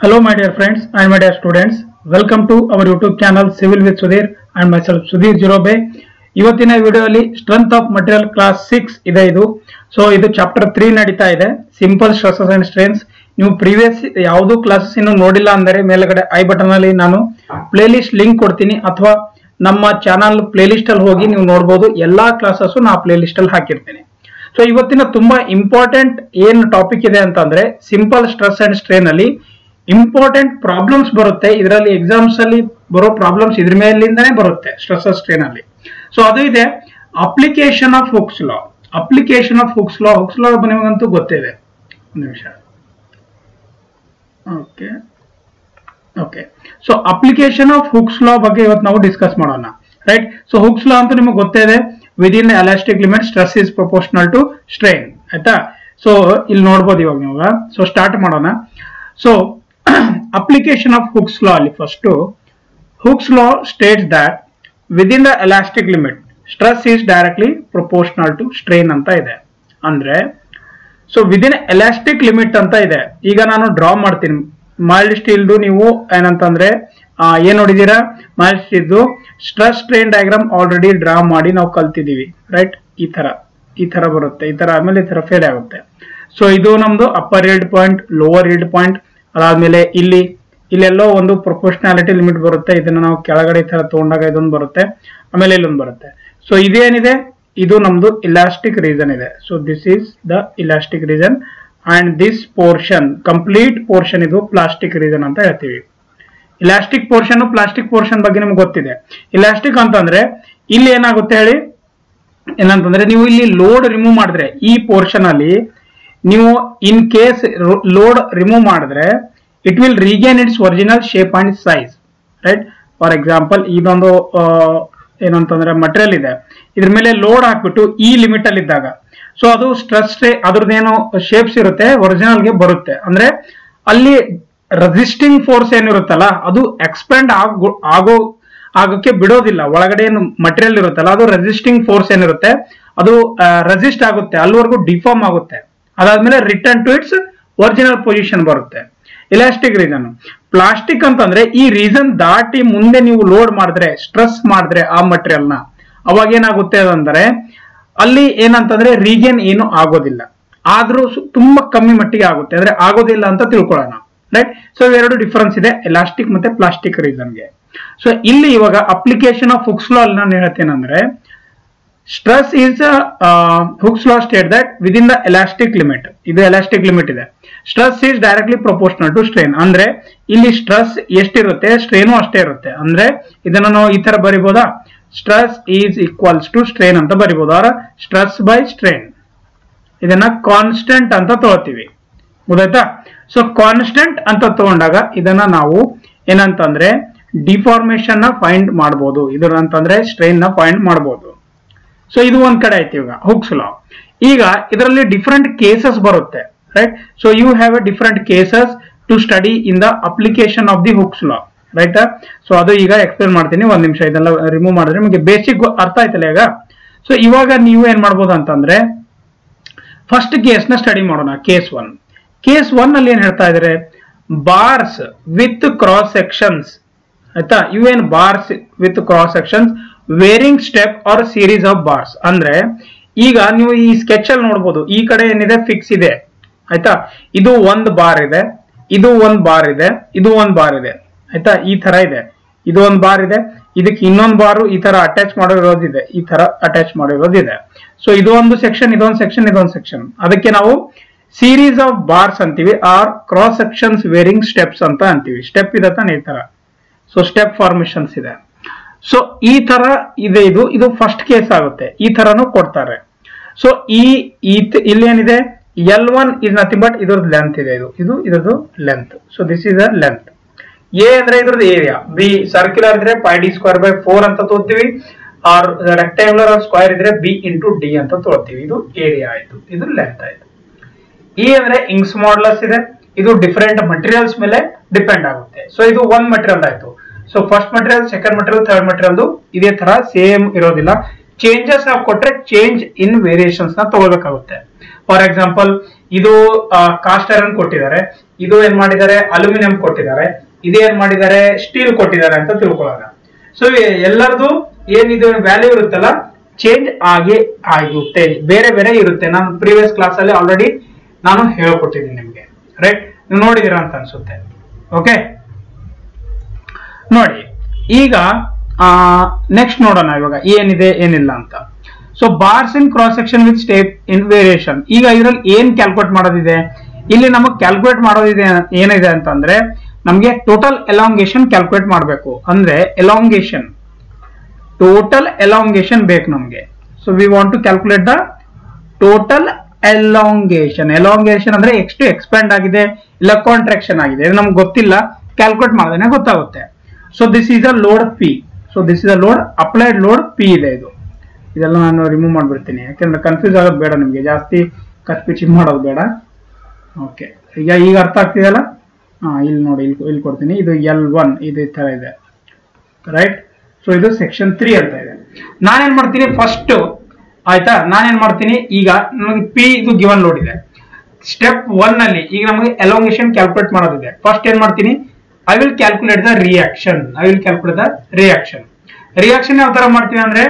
Hello, my dear friends and my dear students. Welcome to our YouTube channel Civil with Sudhir and myself Sudhir Jirobe. ಇವತ್ತಿನ ವಿಡಿಯೋಲಿ strength of material class 6 ಇದೆ ಇದು. So ಇದು chapter 3 ನಡೀತಾ ಇದೆ, simple stresses and strains. ನೀವು previous ಯಾವುದು classes ಇನ್ನು ನೋಡಿಲ್ಲ ಅಂದರೆ ಮೇಲ್ಗಡೆ ಐ ಬಟನ್ ಅಲ್ಲಿ ನಾನು ಪ್ಲೇ ಲಿಸ್ಟ್ ಲಿಂಕ್ ಕೊಡ್ತೀನಿ, ಅಥವಾ ನಮ್ಮ ಚಾನಲ್ ಪ್ಲೇ ಲಿಸ್ಟ್ ಅಲ್ಲಿ ಹೋಗಿ ನೀವು ನೋಡಬಹುದು. ಎಲ್ಲಾ ಕ್ಲಾಸಸ್ ನಾ ಪ್ಲೇ ಲಿಸ್ಟ್ ಅಲ್ಲಿ ಹಾಕಿರ್ತೀನಿ. ಸೊ ಇವತ್ತಿನ ತುಂಬಾ ಇಂಪಾರ್ಟೆಂಟ್ ಏನ್ ಟಾಪಿಕ್ ಇದೆ ಅಂತಂದ್ರೆ ಸಿಂಪಲ್ ಸ್ಟ್ರೆಸ್ ಅಂಡ್ ಸ್ಟ್ರೇನ್ ಅಲ್ಲಿ ಇಂಪಾರ್ಟೆಂಟ್ ಪ್ರಾಬ್ಲಮ್ಸ್ ಬರುತ್ತೆ. ಇದರಲ್ಲಿ ಎಕ್ಸಾಮ್ಸ್ ಅಲ್ಲಿ ಬರೋ ಪ್ರಾಬ್ಲಮ್ಸ್ ಇದ್ರ ಮೇಲಿಂದಾನೇ ಬರುತ್ತೆ ಸ್ಟ್ರೆಸ್ ಸ್ಟ್ರೇನ್ ಅಲ್ಲಿ. ಸೊ ಅದು ಇದೆ application of Hooke's law. Application of Hooke's law ನಿಮಗಂತೂ ಗೊತ್ತಿದೆ. ಒಂದು ನಿಮಿಷ. Okay so application of Hooke's law ಬಗ್ಗೆ ಇವತ್ತು ನಾವು ಡಿಸ್ಕಸ್ ಮಾಡೋಣ, ರೈಟ್. ಸೊ ಹುಕ್ಸ್ ಲಾ ಅಂತೂ ನಿಮಗೆ ಗೊತ್ತೇ ಇದೆ, within elastic limit stress is proportional to strain, ಆಯ್ತಾ. ಸೊ ಇಲ್ಲಿ ನೋಡ್ಬೋದು ಇವಾಗ ನೀವು. ಸೊ ಸ್ಟಾರ್ಟ್ ಮಾಡೋಣ. So application of Hooke's law ali first Hooke's law states that within the elastic limit stress is directly proportional to strain anta ide andre. so within elastic limit anta ide. ಈಗ ನಾನು draw ಮಾಡ್ತೀನಿ mild ಸ್ಟೀಲ್ದು. ನೀವು ಏನಂತಂದ್ರೆ ಏನ್ ನೋಡಿದೀರಾ, mild ಸ್ಟೀಲ್ದು stress strain diagram already draw ಮಾಡಿ ನಾವು ಕಲ್ತಿದೀವಿ, ರೈಟ್. ಈ ತರ ಬರುತ್ತೆ, ಈ ತರ ಆಮೇಲೆ ಈ ತರ ಫೇಲ್ ಆಗುತ್ತೆ. ಸೊ ಇದು ನಮ್ದು upper yield point, lower yield point. ಅದಾದ್ಮೇಲೆ ಇಲ್ಲೆಲ್ಲೋ ಒಂದು ಪ್ರೊಪೋರ್ಷನಾಲಿಟಿ ಲಿಮಿಟ್ ಬರುತ್ತೆ. ಇದನ್ನ ನಾವು ಕೆಳಗಡೆ ಈ ತರ ತಗೊಂಡಾಗ ಇದೊಂದು ಬರುತ್ತೆ, ಆಮೇಲೆ ಇಲ್ಲೊಂದು ಬರುತ್ತೆ. ಸೊ ಇದೇನಿದೆ, ಇದು ನಮ್ದು ಇಲಾಸ್ಟಿಕ್ ರೀಸನ್ ಇದೆ. So this is the elastic reason and this portion, complete portion ಇದು ಪ್ಲಾಸ್ಟಿಕ್ ರೀಸನ್ ಅಂತ ಹೇಳ್ತೀವಿ. ಇಲಾಸ್ಟಿಕ್ ಪೋರ್ಷನ್, ಪ್ಲಾಸ್ಟಿಕ್ ಪೋರ್ಷನ್ ಬಗ್ಗೆ ನಿಮ್ಗೆ ಗೊತ್ತಿದೆ. ಇಲಾಸ್ಟಿಕ್ ಅಂತಂದ್ರೆ ಇಲ್ಲಿ ಏನಾಗುತ್ತೆ ಹೇಳಿ, ಏನಂತಂದ್ರೆ ನೀವು ಇಲ್ಲಿ ಲೋಡ್ ರಿಮೂವ್ ಮಾಡಿದ್ರೆ ಈ ಪೋರ್ಷನ್ ಅಲ್ಲಿ ನೀವು ಇನ್ ಕೇಸ್ ಲೋಡ್ ರಿಮೂವ್ ಮಾಡಿದ್ರೆ it will regain its original shape and size, right. For example ಇದೊಂದು ಏನಂತಂದ್ರೆ ಮಟೀರಿಯಲ್ ಇದೆ, ಇದ್ರ ಮೇಲೆ ಲೋಡ್ ಹಾಕ್ಬಿಟ್ಟು ಈ ಲಿಮಿಟ್ ಅಲ್ಲಿ ಇದ್ದಾಗ ಸೊ ಅದು ಸ್ಟ್ರೆಸ್ ಅದ್ರದ್ದೇನೋ ಶೇಪ್ಸ್ ಇರುತ್ತೆ ಒರಿಜಿನಲ್ಗೆ ಬರುತ್ತೆ. ಅಂದ್ರೆ ಅಲ್ಲಿ ರೆಸಿಸ್ಟಿಂಗ್ ಫೋರ್ಸ್ ಏನಿರುತ್ತಲ್ಲ ಅದು ಎಕ್ಸ್ಪೆಂಡ್ ಆಗೋಕೆ ಬಿಡೋದಿಲ್ಲ. ಒಳಗಡೆ ಏನು ಮಟೀರಿಯಲ್ ಇರುತ್ತಲ್ಲ ಅದು ರೆಸಿಸ್ಟಿಂಗ್ ಫೋರ್ಸ್ ಏನಿರುತ್ತೆ ಅದು ರೆಸಿಸ್ಟ್ ಆಗುತ್ತೆ, ಅಲ್ಲಿವರೆಗೂ ಡಿಫಾರ್ಮ್ ಆಗುತ್ತೆ. ಅದಾದ್ಮೇಲೆ return to its original position ಬರುತ್ತೆ. Elastic reason. ಪ್ಲಾಸ್ಟಿಕ್ ಅಂತಂದ್ರೆ ಈ ರೀಸನ್ ದಾಟಿ ಮುಂದೆ ನೀವು ಲೋಡ್ ಮಾಡಿದ್ರೆ, ಸ್ಟ್ರೆಸ್ ಮಾಡಿದ್ರೆ ಆ ಮಟೀರಿಯಲ್ ನ, ಅವಾಗ ಏನಾಗುತ್ತೆ ಅಂದ್ರೆ ಅಲ್ಲಿ ಏನಂತಂದ್ರೆ ರೀಗೇನ್ ಏನು ಆಗೋದಿಲ್ಲ, ಆದ್ರೂ ತುಂಬಾ ಕಮ್ಮಿ ಮಟ್ಟಿಗೆ ಆಗುತ್ತೆ, ಅಂದ್ರೆ ಆಗೋದಿಲ್ಲ ಅಂತ ತಿಳ್ಕೊಳ್ಳೋಣ, ರೈಟ್. ಸೊ ಇವೆರಡು ಡಿಫರೆನ್ಸ್ ಇದೆ ಎಲಾಸ್ಟಿಕ್ ಮತ್ತೆ ಪ್ಲಾಸ್ಟಿಕ್ ರೀಸನ್ಗೆ. ಸೊ ಇಲ್ಲಿ ಇವಾಗ ಅಪ್ಲಿಕೇಶನ್ ಆಫ್ ಹುಕ್ಸ್ ಲಾ ಅಲ್ಲಿ ನಾನು ಹೇಳ್ತೇನೆಂದ್ರೆ stress is Hooke's law state that within the elastic limit, ಇದು elastic limit ಇದೆ, stress is directly proportional to strain. ಅಂದ್ರೆ ಇಲ್ಲಿ ಸ್ಟ್ರೆಸ್ ಎಷ್ಟಿರುತ್ತೆ ಸ್ಟ್ರೇನು ಅಷ್ಟೇ ಇರುತ್ತೆ. ಅಂದ್ರೆ ಇದನ್ನ ನಾವು ಈ ತರ ಬರಿಬೋದಾ, stress is equals to strain ಅಂತ ಬರಿಬಹುದು, ಆರ ಸ್ಟ್ರೆಸ್ ಬೈ ಸ್ಟ್ರೇನ್. ಇದನ್ನ ಕಾನ್ಸ್ಟೆಂಟ್ ಅಂತ ತಗೋತೀವಿ, ಗೊತ್ತಾಯ್ತಾ. ಸೊ ಕಾನ್ಸ್ಟೆಂಟ್ ಅಂತ ತಗೊಂಡಾಗ ಇದನ್ನ ನಾವು ಏನಂತಂದ್ರೆ ಡಿಫಾರ್ಮೇಶನ್ ನ ಫೈಂಡ್ ಮಾಡಬಹುದು, ಇದರ ಅಂತಂದ್ರೆ ಸ್ಟ್ರೇನ್ ನ ಫೈಂಡ್ ಮಾಡಬಹುದು. ಸೊ ಇದು ಒಂದ್ ಕಡೆ ಆಯ್ತು ಇವಾಗ ಹುಕ್ಸ್ ಲಾ. ಈಗ ಇದರಲ್ಲಿ ಡಿಫರೆಂಟ್ ಕೇಸಸ್ ಬರುತ್ತೆ, right. So you have a different cases to study in the application of the Hooke's law, right. So ಅದು ಈಗ ಎಕ್ಸ್ಪ್ಲೇನ್ ಮಾಡ್ತೀನಿ, ಒಂದ್ ನಿಮಿಷ. ಇದೆಲ್ಲ ರಿಮೂವ್ ಮಾಡಿದ್ರೆ ನಿಮಗೆ ಬೇಸಿಕ್ ಅರ್ಥ ಆಯ್ತಲ್ಲ ಈಗ. ಸೊ ಇವಾಗ ನೀವು ಏನ್ ಮಾಡ್ಬೋದು ಅಂತಂದ್ರೆ ಫಸ್ಟ್ ಕೇಸ್ ನ ಸ್ಟಡಿ ಮಾಡೋಣ. ಕೇಸ್ 1. ಕೇಸ್ 1 ಅಲ್ಲಿ ಏನ್ ಹೇಳ್ತಾ ಇದಾರೆ, ಬಾರ್ಸ್ ವಿತ್ ಕ್ರಾಸ್ ಸೆಕ್ಷನ್ಸ್, ಆಯ್ತಾ. ಇವೇನ್ bars with cross sections, varying step or series of bars. ಅಂದ್ರೆ ಈಗ ನೀವು ಈ ಸ್ಕೆಚ್ ಅಲ್ಲಿ ನೋಡಬಹುದು, ಈ ಕಡೆ ಏನಿದೆ ಫಿಕ್ಸ್ ಇದೆ, ಆಯ್ತಾ. ಇದು ಒಂದು ಬಾರ್ ಇದೆ, ಇದು ಒಂದು ಬಾರ್ ಇದೆ, ಇದು ಒಂದು ಬಾರ್ ಇದೆ, ಆಯ್ತಾ. ಈ ತರ ಇದೆ, ಇದು ಒಂದು ಬಾರ್ ಇದೆ, ಇದಕ್ಕೆ ಇನ್ನೊಂದು ಬಾರು ಈ ತರ ಅಟ್ಯಾಚ್ ಮಾಡಿರೋದಿದೆ, ಈ ತರ ಅಟ್ಯಾಚ್ ಮಾಡಿರೋದಿದೆ. ಸೊ ಇದು ಒಂದು ಸೆಕ್ಷನ್, ಇದೊಂದು ಸೆಕ್ಷನ್, ಇದೊಂದು ಸೆಕ್ಷನ್. ಅದಕ್ಕೆ ನಾವು ಸೀರೀಸ್ ಆಫ್ ಬಾರ್ಸ್ ಅಂತೀವಿ, or cross sections varying steps ಅಂತ ಅಂತೀವಿ. ಸ್ಟೆಪ್ ಇದೆ ತಾನೆ ಈ ತರ, ಸೊ ಸ್ಟೆಪ್ ಫಾರ್ಮೇಶನ್ಸ್ ಇದೆ. ಸೊ ಈ ತರ ಇದೆ, ಇದು ಫಸ್ಟ್ ಕೇಸ್ ಆಗುತ್ತೆ. ಈ ತರನು ಕೊಡ್ತಾರೆ. ಸೊ ಇಲ್ಲಿ ಏನಿದೆ, L1 ಇಸ್ ನಥಿಂಗ್ ಬಟ್ ಇದ್ರದ್ದು ಲೆಂತ್ ಇದೆ, ಇದು ಇದ್ರದ್ದು length. So this is a length. A ಅಂದ್ರೆ ಇದ್ರದ್ದು ಏರಿಯಾ, ಬಿ ಸರ್ಕ್ಯುಲರ್ ಇದ್ರೆ πd²/4 ಅಂತ ತೋರ್ತೀವಿ, ಆರ್ ರೆಕ್ಟಾಂಗ್ಯುಲರ್ ಸ್ಕ್ವೇರ್ ಇದ್ರೆ b/d ಅಂತ ತೋರ್ತೀವಿ. ಇದು ಏರಿಯಾ ಆಯ್ತು, ಇದು ಲೆಂತ್ ಆಯ್ತು. ಇ ಅಂದ್ರೆ ಇಂಗ್ಸ್ ಮಾಡ್ಯುಲಸ್ ಇದೆ, ಇದು ಡಿಫರೆಂಟ್ ಮಟೀರಿಯಲ್ಸ್ ಮೇಲೆ ಡಿಪೆಂಡ್ ಆಗುತ್ತೆ. ಸೊ ಇದು ಒಂದ್ ಮಟೀರಿಯಲ್ ಆಯ್ತು. So first material, second material, third material ಇದೇ ತರ ಸೇಮ್ ಇರೋದಿಲ್ಲ. ಚೇಂಜಸ್ ನಾವು ಕೊಟ್ರೆ ಚೇಂಜ್ ಇನ್ ವೇರಿಯೇಷನ್ಸ್ ನ ತಗೋಬೇಕಾಗುತ್ತೆ. ಫಾರ್ ಎಕ್ಸಾಂಪಲ್ ಇದು ಕಾಸ್ಟ್ ಐರನ್ ಕೊಟ್ಟಿದ್ದಾರೆ, ಇದು ಏನ್ ಮಾಡಿದ್ದಾರೆ ಅಲ್ಯೂಮಿನಿಯಂ ಕೊಟ್ಟಿದ್ದಾರೆ, ಇದು ಏನ್ ಮಾಡಿದ್ದಾರೆ ಸ್ಟೀಲ್ ಕೊಟ್ಟಿದ್ದಾರೆ ಅಂತ ತಿಳ್ಕೊಳ್ಳೋಣ. ಸೊ ಎಲ್ಲರದು ಏನಿದು ವ್ಯಾಲ್ಯೂ ಇರುತ್ತಲ್ಲ ಚೇಂಜ್ ಆಗುತ್ತೆ, ಬೇರೆ ಬೇರೆ ಇರುತ್ತೆ. ನಾನು ಪ್ರೀವಿಯಸ್ ಕ್ಲಾಸ್ ಅಲ್ಲಿ ಆಲ್ರೆಡಿ ನಾನು ಹೇಳ್ಕೊಟ್ಟಿದ್ದೀನಿ ನಿಮ್ಗೆ, ರೈಟ್? ನೀವು ನೋಡಿದಿರ ಅಂತ ಅನ್ಸುತ್ತೆ. ಓಕೆ, ನೋಡಿ ಈಗ ನೆಕ್ಸ್ಟ್ ನೋಡೋಣ ಇವಾಗ ಏನಿದೆ ಏನಿಲ್ಲ ಅಂತ. So bars in cross section with step in variation. ಈಗ ಇದ್ರಲ್ಲಿ ಏನ್ ಕ್ಯಾಲ್ಕುಲೇಟ್ ಮಾಡೋದಿದೆ, ಇಲ್ಲಿ ನಮಗೆ ಕ್ಯಾಲ್ಕುಲೇಟ್ ಮಾಡೋದಿದೆ ಏನಿದೆ ಅಂತಂದ್ರೆ ನಮ್ಗೆ ಟೋಟಲ್ ಎಲಾಂಗೇಶನ್ ಕ್ಯಾಲ್ಕುಲೇಟ್ ಮಾಡಬೇಕು. ಅಂದ್ರೆ ಎಲಾಂಗೇಶನ್, ಟೋಟಲ್ ಎಲಾಂಗೇಶನ್ ಬೇಕು ನಮ್ಗೆ. So we want to calculate the total elongation. Elongation ಅಂದ್ರೆ ಎಷ್ಟು ಎಕ್ಸ್ಪ್ಯಾಂಡ್ ಆಗಿದೆ ಇಲ್ಲ ಕಾಂಟ್ರಾಕ್ಷನ್ ಆಗಿದೆ ಇದು ನಮ್ಗೆ ಗೊತ್ತಿಲ್ಲ, ಕ್ಯಾಲ್ಕುಲೇಟ್ ಮಾಡಿದ್ರೆ ಗೊತ್ತಾಗುತ್ತೆ. So this is a load P. So this is a load, applied load P ಇದೆ. ಇದೆಲ್ಲ ನಾನು ರಿಮೂವ್ ಮಾಡ್ಬಿಡ್ತೀನಿ, ಯಾಕಂದ್ರೆ ಕನ್ಫ್ಯೂಸ್ ಆಗೋದು ಬೇಡ ನಿಮ್ಗೆ, ಜಾಸ್ತಿ ಕಚ್ಪಿಚಿ ಮಾಡೋದು ಬೇಡ. ಓಕೆ, ಈಗ ಅರ್ಥ ಆಗ್ತಿದೆಯಲ್ಲ? ಇಲ್ಲಿ ನೋಡಿ, ಇಲ್ಲಿ ಕೊಡ್ತೀನಿ. ಇದು L1 ಇದು ಈ ತರ ಇದೆ, ರೈಟ್? ಸೊ ಇದು ಸೆಕ್ಷನ್ 3 ಅಂತ ಇದೆ. ನಾನೇನ್ ಮಾಡ್ತೀನಿ ಫಸ್ಟ್, ಆಯ್ತಾ? ನಾನೇನ್ ಮಾಡ್ತೀನಿ ಈಗ ನಮಗೆ ಪಿ ಇದು ಗಿವನ್ ಲೋಡ್ ಇದೆ. ಸ್ಟೆಪ್ 1 ಅಲ್ಲಿ ಈಗ ನಮಗೆ ಎಲಾಂಗೇಶನ್ ಕ್ಯಾಲ್ಕುಲೇಟ್ ಮಾಡೋದಿದೆ. ಫಸ್ಟ್ ಏನ್ ಮಾಡ್ತೀನಿ, I will calculate the reaction. Reaction ಯಾವ ತರ ಮಾಡ್ತೀನಿ ಅಂದ್ರೆ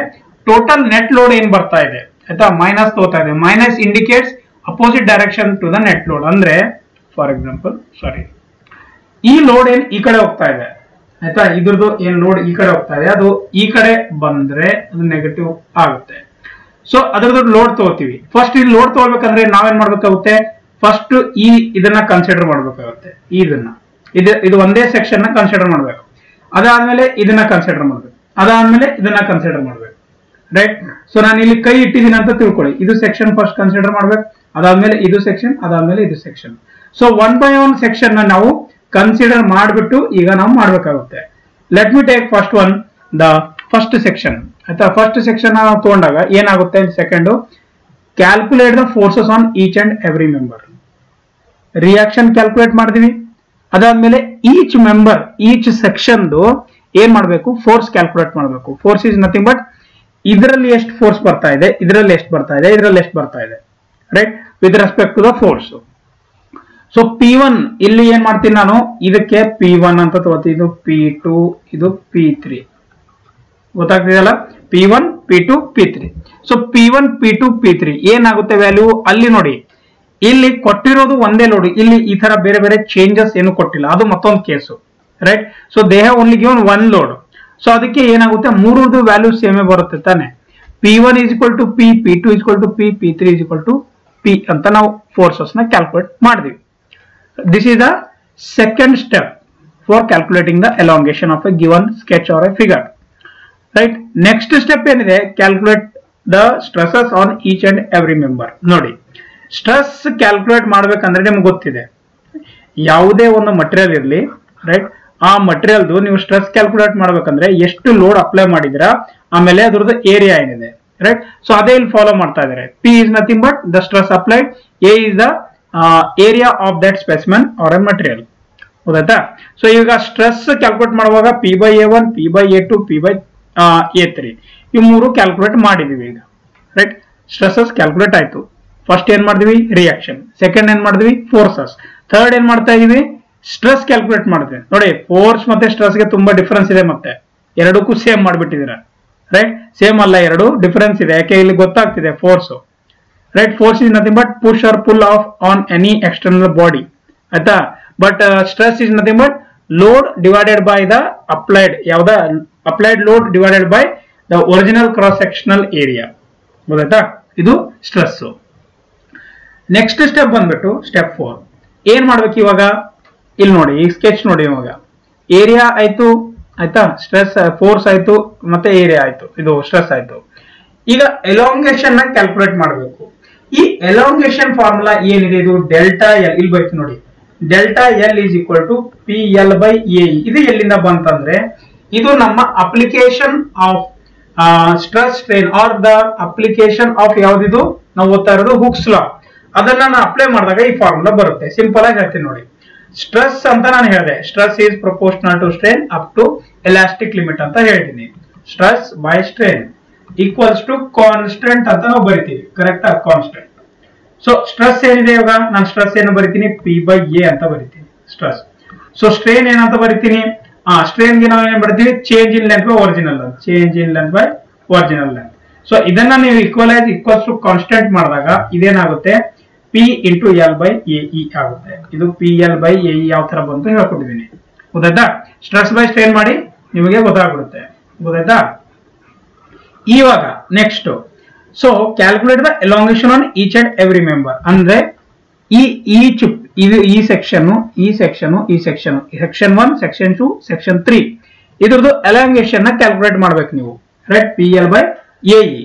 ಟೋಟಲ್ ನೆಟ್ ಲೋಡ್ ಏನ್ ಬರ್ತಾ ಇದೆ, ಆಯ್ತಾ, ಮೈನಸ್ ತಗೋತಾ ಇದೆ. Minus indicates opposite direction to the net load. ಅಂದ್ರೆ ಫಾರ್ ಎಕ್ಸಾಂಪಲ್, ಈ ಲೋಡ್ ಏನ್ ಈ ಕಡೆ ಹೋಗ್ತಾ ಇದೆ, ಆಯ್ತಾ, ಇದ್ರದ್ದು ಏನ್ ಲೋಡ್ ಈ ಕಡೆ ಹೋಗ್ತಾ ಇದೆ, ಅದು ಈ ಕಡೆ ಬಂದ್ರೆ ಅದು ನೆಗೆಟಿವ್ ಆಗುತ್ತೆ. ಸೊ ಅದ್ರದ್ದು ಲೋಡ್ ತಗೋತೀವಿ. ಫಸ್ಟ್ ಈ ಲೋಡ್ ತಗೋಬೇಕಂದ್ರೆ ನಾವೇನ್ ಮಾಡ್ಬೇಕಾಗುತ್ತೆ, ಫಸ್ಟ್ ಇದನ್ನ ಕನ್ಸಿಡರ್ ಮಾಡ್ಬೇಕಾಗುತ್ತೆ. ಇದು ಒಂದೇ ಸೆಕ್ಷನ್ ನ ಕನ್ಸಿಡರ್ ಮಾಡ್ಬೇಕು. ಅದಾದ್ಮೇಲೆ ಇದನ್ನ ಕನ್ಸಿಡರ್ ಮಾಡ್ಬೇಕು, ಅದಾದ್ಮೇಲೆ ಇದನ್ನ ಕನ್ಸಿಡರ್ ಮಾಡ್ಬೇಕು, ರೈಟ್? ಸೊ ನಾನು ಇಲ್ಲಿ ಕೈ ಇಟ್ಟಿದ್ದೀನಿ ಅಂತ ತಿಳ್ಕೊಳ್ಳಿ. ಇದು ಸೆಕ್ಷನ್ ಫಸ್ಟ್ ಕನ್ಸಿಡರ್ ಮಾಡ್ಬೇಕು, ಅದಾದ್ಮೇಲೆ ಇದು ಸೆಕ್ಷನ್, ಅದಾದ್ಮೇಲೆ ಇದು ಸೆಕ್ಷನ್. ಸೊ 1 by 1 ಸೆಕ್ಷನ್ ನ ನಾವು ಕನ್ಸಿಡರ್ ಮಾಡಿಬಿಟ್ಟು ಈಗ ನಾವು ಮಾಡ್ಬೇಕಾಗುತ್ತೆ. Let me take first one, the first section, ಆಯ್ತಾ? ಫಸ್ಟ್ ಸೆಕ್ಷನ್ ನಾವು ತಗೊಂಡಾಗ ಏನಾಗುತ್ತೆ, second calculate the forces on each and every member. Reaction calculate ಮಾಡಿದೀವಿ, ಅದಾದ್ಮೇಲೆ ಈಚ್ ಮೆಂಬರ್, ಈಚ್ ಸೆಕ್ಷನ್ದು ಏನ್ ಮಾಡಬೇಕು, ಫೋರ್ಸ್ ಕ್ಯಾಲ್ಕುಲೇಟ್ ಮಾಡಬೇಕು. ಫೋರ್ಸ್ ಇಸ್ ನಥಿಂಗ್ ಬಟ್ ಇದರಲ್ಲಿ ಎಷ್ಟು ಫೋರ್ಸ್ ಬರ್ತಾ ಇದೆ, ಇದರಲ್ಲಿ ಎಷ್ಟು ಬರ್ತಾ ಇದೆ, ಇದರಲ್ಲಿ ಎಷ್ಟು ಬರ್ತಾ ಇದೆ, right? With respect to the force. So P1 ಇಲ್ಲಿ ಏನ್ ಮಾಡ್ತೀನಿ ನಾನು, ಇದಕ್ಕೆ P1 ಅಂತ ತಗೋತೀನಿ, ಇದು P2, ಇದು P3. ಗೊತ್ತಾಗ್ತಿದೆಯಲ್ಲ? P1, P2, P3. So P1, P2, P3 ಏನಾಗುತ್ತೆ ವ್ಯಾಲ್ಯೂ ಅಲ್ಲಿ ನೋಡಿ. ಇಲ್ಲಿ ಕೊಟ್ಟಿರೋದು ಒಂದೇ ಲೋಡ್, ಇಲ್ಲಿ ಈ ತರ ಬೇರೆ ಬೇರೆ ಚೇಂಜಸ್ ಏನು ಕೊಟ್ಟಿಲ್ಲ, ಅದು ಮತ್ತೊಂದು case, right? So they have only given 1 load. So ಅದಕ್ಕೆ ಏನಾಗುತ್ತೆ, ಮೂರದು ವ್ಯಾಲ್ಯೂ ಸೇಮೇ ಬರುತ್ತೆ ತಾನೆ. P1 is equal to P, P2 is equal to P, P3 is equal to P ಅಂತ ನಾವು ಫೋರ್ಸಸ್ ನ ಕ್ಯಾಲ್ಕುಲೇಟ್ ಮಾಡಿದ್ವಿ. This is the second step for calculating the elongation of a given sketch or a figure, right? Next step ಏನಿದೆ, calculate the stresses on each and every member. ನೋಡಿ, stress calculate ಮಾಡ್ಬೇಕಂದ್ರೆ ನಿಮ್ಗೆ ಗೊತ್ತಿದೆ, ಯಾವುದೇ ಒಂದು material ಇರಲಿ, right? ಆ ಮಟೀರಿಯಲ್ದು ನೀವು ಸ್ಟ್ರೆಸ್ ಕ್ಯಾಲ್ಕುಲೇಟ್ ಮಾಡ್ಬೇಕಂದ್ರೆ ಎಷ್ಟು ಲೋಡ್ ಅಪ್ಲೈ ಮಾಡಿದಿರಾ, ಆಮೇಲೆ ಅದ್ರದ್ದು ಏರಿಯಾ ಏನಿದೆ, ರೈಟ್? ಸೊ ಅದೇ ಇಲ್ಲಿ ಫಾಲೋ ಮಾಡ್ತಾ ಇದ್ದಾರೆ. P is nothing but the stress applied, A is the area of that specimen or a material. ಹೌದಾಯ್ತಾ? ಸೊ ಈಗ ಸ್ಟ್ರೆಸ್ ಕ್ಯಾಲ್ಕುಲೇಟ್ ಮಾಡುವಾಗ P by A1, P by A2, P by A3 ಈ ಮೂರು calculate ಮಾಡಿದೀವಿ ಈಗ, right? Stresses calculate ಆಯ್ತು. First ಏನ್ ಮಾಡಿದ್ವಿ, ರಿಯಾಕ್ಷನ್. ಸೆಕೆಂಡ್ ಏನ್ ಮಾಡಿದ್ವಿ, ಫೋರ್ಸಸ್. ಥರ್ಡ್ ಏನ್ ಮಾಡ್ತಾ ಇದೀವಿ, ಸ್ಟ್ರೆಸ್ ಕ್ಯಾಲ್ಕುಲೇಟ್ ಮಾಡಿದ್ವಿ. ನೋಡಿ, ಫೋರ್ಸ್ ಮತ್ತೆ ಸ್ಟ್ರೆಸ್ ಗೆ ತುಂಬಾ ಡಿಫರೆನ್ಸ್ ಇದೆ, ಮತ್ತೆ ಎರಡಕ್ಕೂ ಸೇಮ್ ಮಾಡ್ಬಿಟ್ಟಿದ್ದೀರಾ, ರೈಟ್? ಸೇಮ್ ಅಲ್ಲ, ಎರಡು ಡಿಫರೆನ್ಸ್ ಇದೆ. ಯಾಕೆ ಇಲ್ಲಿ ಗೊತ್ತಾಗ್ತಿದೆ force, right? Force is nothing but push or pull of on any external body, ಆಯ್ತಾ? But stress is nothing but load divided by the applied, ಯಾವ್ದ applied load divided by the original cross sectional area. ಗೊತ್ತಾಯ್ತಾ? ಇದು stress. Next step ಬಂದ್ಬಿಟ್ಟು step 4. ಏನ್ ಮಾಡ್ಬೇಕು ಇವಾಗ, ಇಲ್ಲಿ ನೋಡಿ, ಈ ಸ್ಕೆಚ್ ನೋಡಿ. ಇವಾಗ ಏರಿಯಾ ಆಯ್ತು, ಆಯ್ತಾ? ಸ್ಟ್ರೆಸ್, ಫೋರ್ಸ್ ಆಯ್ತು, ಮತ್ತೆ ಏರಿಯಾ ಆಯ್ತು, ಇದು ಸ್ಟ್ರೆಸ್ ಆಯ್ತು. ಈಗ ಎಲಾಂಗೇಶನ್ ನ ಕ್ಯಾಲ್ಕುಲೇಟ್ ಮಾಡಬೇಕು. ಈ ಎಲಾಂಗೇಶನ್ ಫಾರ್ಮುಲಾ ಏನಿದೆ, ಇದು ಡೆಲ್ಟಾ ಎಲ್. ಇಲ್ಲಿ ಬೈತು ನೋಡಿ, delta L is equal to PL by AE. ಇದು ಎಲ್ಲಿಂದ ಬಂತಂದ್ರೆ ಇದು ನಮ್ಮ application of stress strain or the application of ಯಾವ್ದಿದು ನಾವು ಓದ್ತಾ ಇರೋದು ಹುಕ್ಸ್ ಲಾ. ಅದನ್ನ ನಾನು ಅಪ್ಲೈ ಮಾಡಿದಾಗ ಈ ಫಾರ್ಮುಲಾ ಬರುತ್ತೆ. ಸಿಂಪಲ್ ಆಗಿ ಹೇಳ್ತೀನಿ ನೋಡಿ. ಸ್ಟ್ರೆಸ್ ಅಂತ ನಾನು ಹೇಳಿದೆ, stress is proportional to strain up to elastic limit ಅಂತ ಹೇಳ್ತೀನಿ. Stress by strain equals to constant ಅಂತ ನಾವು ಬರಿತೀವಿ, ಕರೆಕ್ಟ್? ಕಾನ್ಸ್ಟೆಂಟ್. ಸೊ ಸ್ಟ್ರೆಸ್ ಏನಿದೆ ಇವಾಗ ನಾನು ಸ್ಟ್ರೆಸ್ ಏನು ಬರಿತೀನಿ P/A ಅಂತ ಬರಿತೀನಿ ಸ್ಟ್ರೆಸ್. ಸೊ ಸ್ಟ್ರೇನ್ ಏನಂತ ಬರಿತೀನಿ, ಸ್ಟ್ರೇನ್ ಗೆ ನಾವು ಏನ್ ಬರ್ತೀವಿ change in length by original length, change in length by original length. So ಇದನ್ನ ನೀವು ಈಕ್ವಲ್ಸ್ ಟು ಕಾನ್ಸ್ಟೆಂಟ್ ಮಾಡಿದಾಗ ಇದೇನಾಗುತ್ತೆ P ಇಂಟು L/AE ಆಗುತ್ತೆ. ಇದು PL/AE ಯಾವ ತರ ಬಂತು ಹೇಳ್ಕೊಟ್ಟಿದ್ದೀನಿ, ಗೊತ್ತಾಯ್ತಾ? ಸ್ಟ್ರೆಸ್ ಬೈ ಸ್ಟ್ರೇನ್ ಮಾಡಿ ನಿಮಗೆ ಗೊತ್ತಾಗ್ಬಿಡುತ್ತೆ, ಗೊತ್ತಾಯ್ತಾ? ಇವಾಗ next, so calculate the elongation on each and every member. ಅಂದ್ರೆ ಈ ಸೆಕ್ಷನ್ ಸೆಕ್ಷನ್ 1, ಸೆಕ್ಷನ್ 2, ಸೆಕ್ಷನ್ 3 ಇದ್ರದ್ದು ಎಲಾಂಗೇಷನ್ ನ ಕ್ಯಾಲ್ಕುಲೇಟ್ ಮಾಡ್ಬೇಕು ನೀವು, ರೈಟ್? PL/AE.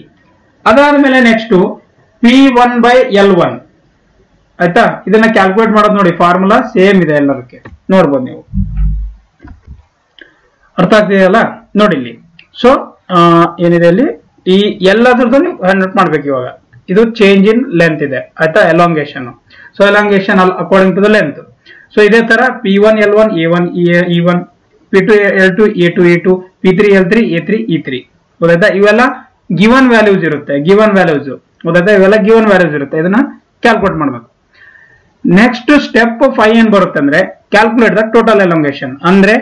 ಅದಾದ್ಮೇಲೆ ನೆಕ್ಸ್ಟ್ P1/L1, ಆಯ್ತಾ? ಇದನ್ನ ಕ್ಯಾಲ್ಕುಲೇಟ್ ಮಾಡೋದು ನೋಡಿ, ಫಾರ್ಮುಲಾ ಸೇಮ್ ಇದೆ ಎಲ್ಲದಕ್ಕೆ, ನೋಡ್ಬೋದು ನೀವು. ಅರ್ಥ ಆಗ್ತಿದೆಯಲ್ಲ? ನೋಡಿ ಇಲ್ಲಿ. ಸೊ ಏನಿದೆ ಅಲ್ಲಿ ಈ ಎಲ್ಲದ್ರದ್ದು ನೀವು ನೋಟ್ ಮಾಡ್ಬೇಕು. ಇವಾಗ ಇದು ಚೇಂಜ್ ಇನ್ ಲೆಂತ್ ಇದೆ, ಆಯ್ತಾ? Elongation. So elongation according to the length. So ಇದೇ ತರ P1/L1 A1 E1, P2/L2 A2 A2, P3/L3 A3 E3, ಗೊತ್ತಾಯ್ತಾ? ಇವೆಲ್ಲ ಗಿವನ್ ವ್ಯಾಲ್ಯೂಸ್ ಇರುತ್ತೆ, ಗೊತ್ತಾಯ್ತಾ? ಇವೆಲ್ಲ ಗಿವನ್ ವ್ಯಾಲ್ಯೂಸ್ ಇರುತ್ತೆ, ಇದನ್ನ ಕ್ಯಾಲ್ಕುಲೇಟ್ ಮಾಡ್ಬೇಕು. ನೆಕ್ಸ್ಟ್ ಸ್ಟೆಪ್ 5 ಏನ್ ಬರುತ್ತೆ ಅಂದ್ರೆ ಕ್ಯಾಲ್ಕುಲೇಟ್ ದ ಟೋಟಲ್ ಎಲಾಂಗೇಷನ್. ಅಂದ್ರೆ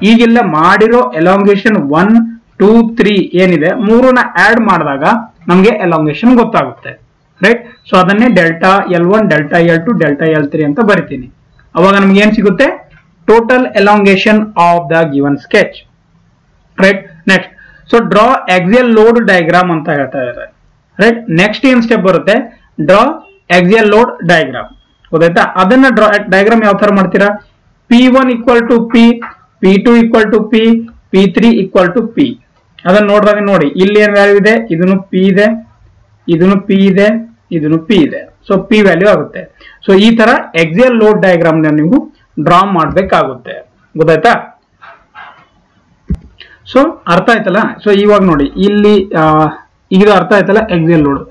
ಈಗಿಲ್ಲ ಮಾಡಿರೋ ಎಲಾಂಗೇಷನ್ 1, 2, 3 ಏನಿದೆ ಮೂರನ್ನ ಆಡ್ ಮಾಡಿದಾಗ ನಮ್ಗೆ ಎಲಾಂಗೇಷನ್ ಗೊತ್ತಾಗುತ್ತೆ, ರೈಟ್? ಸೊ ಅದನ್ನೇ delta L1, delta L2, delta L3 ಅಂತ ಬರಿತೀನಿ. ಅವಾಗ ನಮ್ಗೆ ಏನ್ ಸಿಗುತ್ತೆ? Total elongation of the given sketch, right? Next, so draw axial load diagram ಅಂತ ಹೇಳ್ತಾ ಇದ್ದಾರೆ, ರೈಟ್? ನೆಕ್ಸ್ಟ್ ಏನ್ ಸ್ಟೆಪ್ ಬರುತ್ತೆ? ಡ್ರಾ ಆಕ್ಸಿಯಲ್ ಲೋಡ್ ಡಯಾಗ್ರಾಮ್, ಗೊತ್ತಾಯ್ತಾ? ಅದನ್ನ ಡಯಾಗ್ರಾಮ್ ಯಾವ ತರ ಮಾಡ್ತೀರಾ? P1 equal to P, P2 equal to P, P3 equal to P. ಅದನ್ನ ನೋಡಿದಾಗ ನೋಡಿ, ಇಲ್ಲಿ ಏನ್ ವ್ಯಾಲ್ಯೂ ಇದೆ, ಇದನ್ನು P ಇದೆ, ಇದನ್ನು P ಇದೆ, ಇದನ್ನು P ಇದೆ. ಸೊ P ವ್ಯಾಲ್ಯೂ ಆಗುತ್ತೆ. ಸೊ ಈ ತರ ಆಕ್ಸಿಯಲ್ ಲೋಡ್ ಡಯಾಗ್ರಾಮ್ ನೀವು ಡ್ರಾ ಮಾಡ್ಬೇಕಾಗುತ್ತೆ, ಗೊತ್ತಾಯ್ತಾ? ಸೊ ಅರ್ಥ ಆಯ್ತಲ್ಲ? ಸೊ ಇವಾಗ ನೋಡಿ ಇಲ್ಲಿ ಇದು ಅರ್ಥ ಆಯ್ತಲ್ಲ axial load.